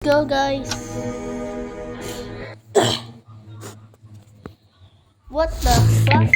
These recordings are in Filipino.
Go guys. What the fuck?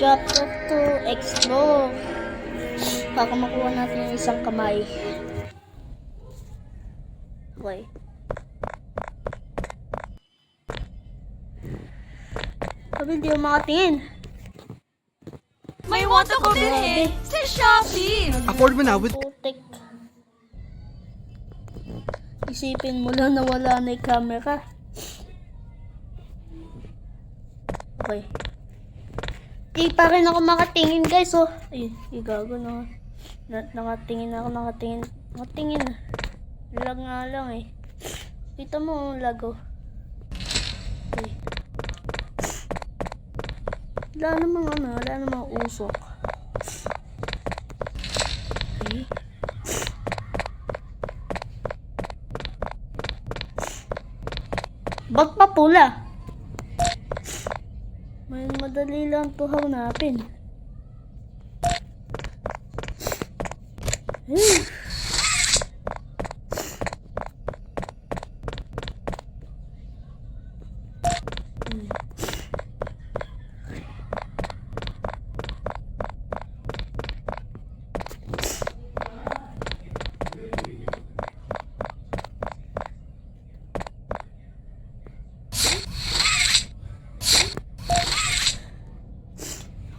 Chapter 2, Explore. Para makuha natin yung isang kamay. Okay. Sabi hindi yung makatingin. May want ako bilhin sa Shopee. Afford mo na with... Putik. Isipin mo lang na wala na yung camera. Okay. Di pa rin ako makatingin guys, oh. Ay, gago na. Nakatingin ako, nakatingin. Lag nga lang eh. Kita mo, lago. Okay. Wala namang usok. Okay. Bag pa pula. May madali lang to hanapin.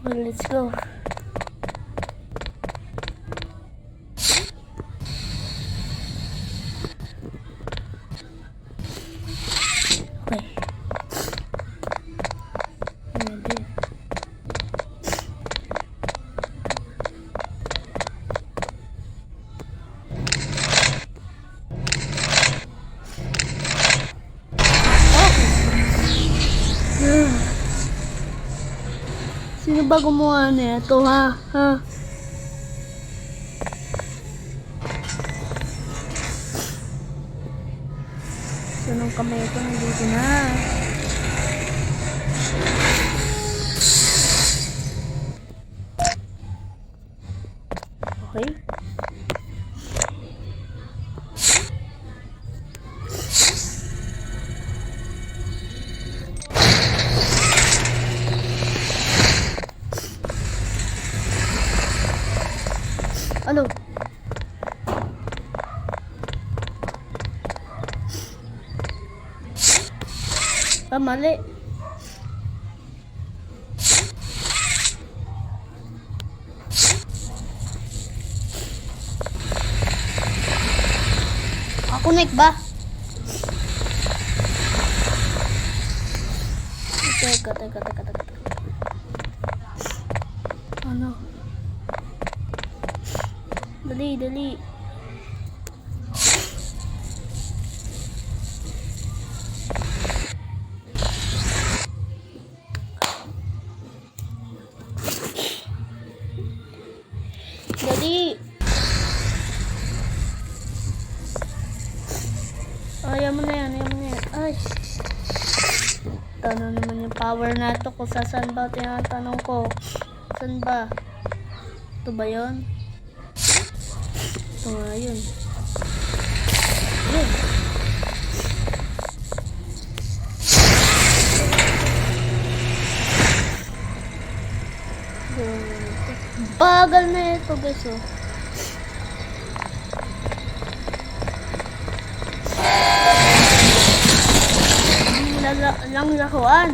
Well, let's go. Okay. Sino ba gumawa nito, ha? Sunong kamay ko nandito na. Okay. Ano? Mali. Connect ba? Teka. Ano? Dali. Ayaw mo na yan. Ay. Tanong naman yung power na to kung saan ba tinatanong ko. Saan ba? Ito ba yun? Ito nga yun. Yun. Bagal na ito guys, oh. Lang lakuan.